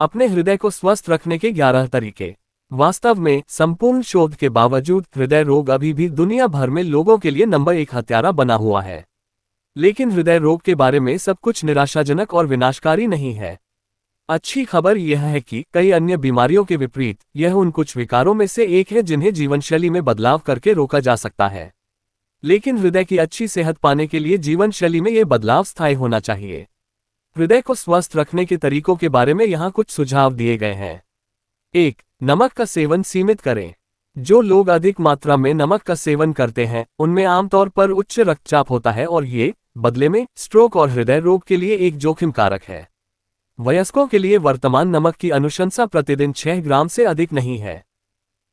अपने हृदय को स्वस्थ रखने के 11 तरीके। वास्तव में संपूर्ण शोध के बावजूद हृदय रोग अभी भी दुनिया भर में लोगों के लिए नंबर 1 हत्यारा बना हुआ है। लेकिन हृदय रोग के बारे में सब कुछ निराशाजनक और विनाशकारी नहीं है। अच्छी खबर यह है कि कई अन्य बीमारियों के विपरीत यह उन कुछ विकारों में से एक है जिन्हें जीवनशैली में बदलाव करके रोका जा सकता है। लेकिन हृदय की अच्छी सेहत पाने के लिए जीवनशैली में यह बदलाव स्थायी होना चाहिए। हृदय को स्वस्थ रखने के तरीकों के बारे में यहाँ कुछ सुझाव दिए गए हैं। 1. नमक का सेवन सीमित करें। जो लोग अधिक मात्रा में नमक का सेवन करते हैं उनमें आमतौर पर उच्च रक्तचाप होता है और ये बदले में स्ट्रोक और हृदय रोग के लिए एक जोखिम कारक है। वयस्कों के लिए वर्तमान नमक की अनुशंसा प्रतिदिन 6 ग्राम से अधिक नहीं है।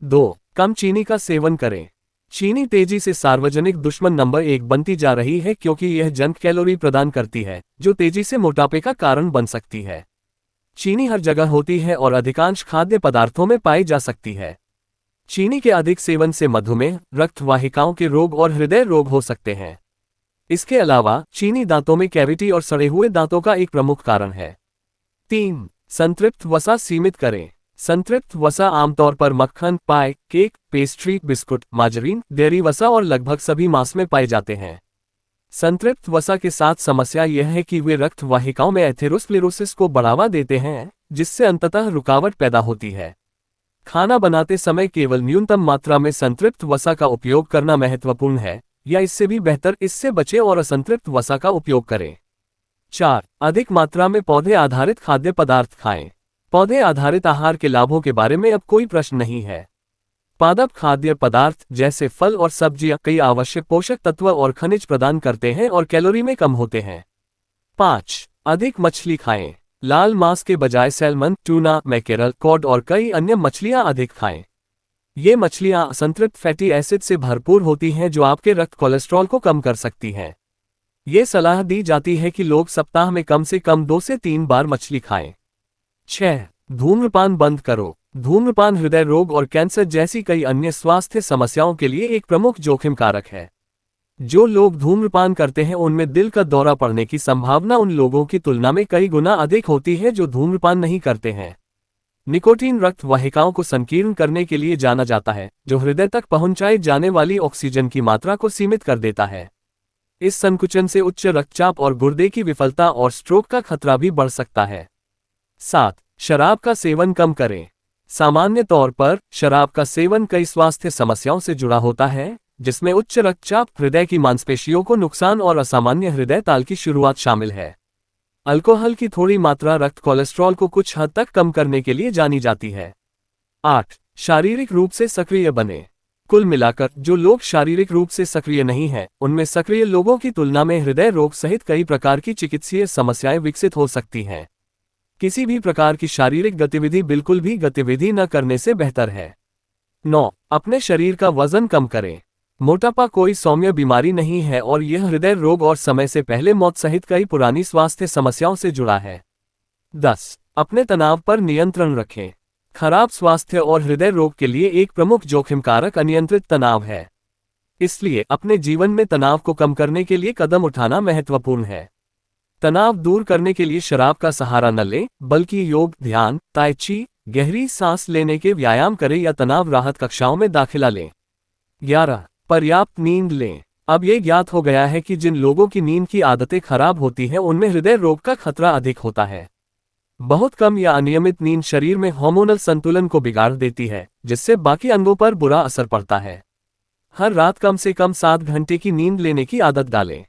2. कम चीनी का सेवन करें। चीनी तेजी से सार्वजनिक दुश्मन नंबर 1 बनती जा रही है क्योंकि यह जंक कैलोरी प्रदान करती है जो तेजी से मोटापे का कारण बन सकती है। चीनी हर जगह होती है और अधिकांश खाद्य पदार्थों में पाई जा सकती है। चीनी के अधिक सेवन से मधुमेह, रक्त वाहिकाओं के रोग और हृदय रोग हो सकते हैं। इसके अलावा चीनी दांतों में कैविटी और सड़े हुए दांतों का एक प्रमुख कारण है। 3. संतृप्त वसा सीमित करें। संतृप्त वसा आमतौर पर मक्खन, pie, cake, pastry, biscuit, margarine, dairy वसा और लगभग सभी मांस में पाए जाते हैं। संतृप्त वसा के साथ समस्या यह है कि वे रक्त वाहिकाओं में एथेरोस्क्लेरोसिस को बढ़ावा देते हैं, जिससे अंततः रुकावट पैदा होती है। खाना बनाते समय केवल न्यूनतम मात्रा में संतृप्त वसा का उपयोग करना महत्वपूर्ण है, या इससे भी बेहतर इससे बचें और असंतृप्त वसा का उपयोग करें। 4. अधिक मात्रा में पौधे आधारित खाद्य पदार्थ खाएं। पौधे आधारित आहार के लाभों के बारे में अब कोई प्रश्न नहीं है। पादप खाद्य पदार्थ जैसे फल और सब्जियां कई आवश्यक पोषक तत्व और खनिज प्रदान करते हैं और कैलोरी में कम होते हैं। 5. अधिक मछली खाएं। लाल मांस के बजाय सैल्मन, टूना, मैकेरल, कॉड और कई अन्य मछलियां अधिक खाएं। ये मछलियां असंतृप्त फैटी एसिड से भरपूर होती हैं जो आपके रक्त कोलेस्ट्रॉल को कम कर सकती हैं। ये सलाह दी जाती है कि लोग सप्ताह में कम से कम 2 से 3 बार मछली खाएं। 6. धूम्रपान बंद करो। धूम्रपान हृदय रोग और कैंसर जैसी कई अन्य स्वास्थ्य समस्याओं के लिए एक प्रमुख जोखिम कारक है। जो लोग धूम्रपान करते हैं उनमें दिल का दौरा पड़ने की संभावना उन लोगों की तुलना में कई गुना अधिक होती है जो धूम्रपान नहीं करते हैं। निकोटीन रक्त वाहिकाओं को संकीर्ण करने के लिए जाना जाता है, जो हृदय तक पहुंचाई जाने वाली ऑक्सीजन की मात्रा को सीमित कर देता है। इस संकुचन से उच्च रक्तचाप और गुर्दे की विफलता और स्ट्रोक का खतरा भी बढ़ सकता है। 7. शराब का सेवन कम करें। सामान्य तौर पर शराब का सेवन कई स्वास्थ्य समस्याओं से जुड़ा होता है, जिसमें उच्च रक्तचाप, हृदय की मांसपेशियों को नुकसान और असामान्य हृदय ताल की शुरुआत शामिल है। अल्कोहल की थोड़ी मात्रा रक्त कोलेस्ट्रॉल को कुछ हद तक कम करने के लिए जानी जाती है। 8. शारीरिक रूप से सक्रिय बने। कुल मिलाकर जो लोग शारीरिक रूप से सक्रिय नहीं हैं, उनमें सक्रिय लोगों की तुलना में हृदय रोग सहित कई प्रकार की चिकित्सीय समस्याएं विकसित हो सकती हैं। किसी भी प्रकार की शारीरिक गतिविधि बिल्कुल भी गतिविधि न करने से बेहतर है। 9. अपने शरीर का वजन कम करें। मोटापा कोई सौम्य बीमारी नहीं है और यह हृदय रोग और समय से पहले मौत सहित कई पुरानी स्वास्थ्य समस्याओं से जुड़ा है। 10. अपने तनाव पर नियंत्रण रखें। खराब स्वास्थ्य और हृदय रोग के लिए एक प्रमुख जोखिम कारक अनियंत्रित तनाव है। इसलिए अपने जीवन में तनाव को कम करने के लिए कदम उठाना महत्वपूर्ण है। तनाव दूर करने के लिए शराब का सहारा न लें, बल्कि योग, ध्यान, ताइ ची, गहरी सांस लेने के व्यायाम करें या तनाव राहत कक्षाओं में दाखिला लें। 11. पर्याप्त नींद लें। अब यह ज्ञात हो गया है कि जिन लोगों की नींद की आदतें खराब होती हैं उनमें हृदय रोग का खतरा अधिक होता है। बहुत कम या अनियमित नींद शरीर में हार्मोनल संतुलन को बिगाड़ देती है, जिससे बाकी अंगों पर बुरा असर पड़ता है। हर रात कम से कम 7 घंटे की नींद लेने की आदत डालें।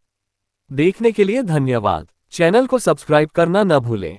देखने के लिए धन्यवाद। चैनल को सब्सक्राइब करना न भूलें।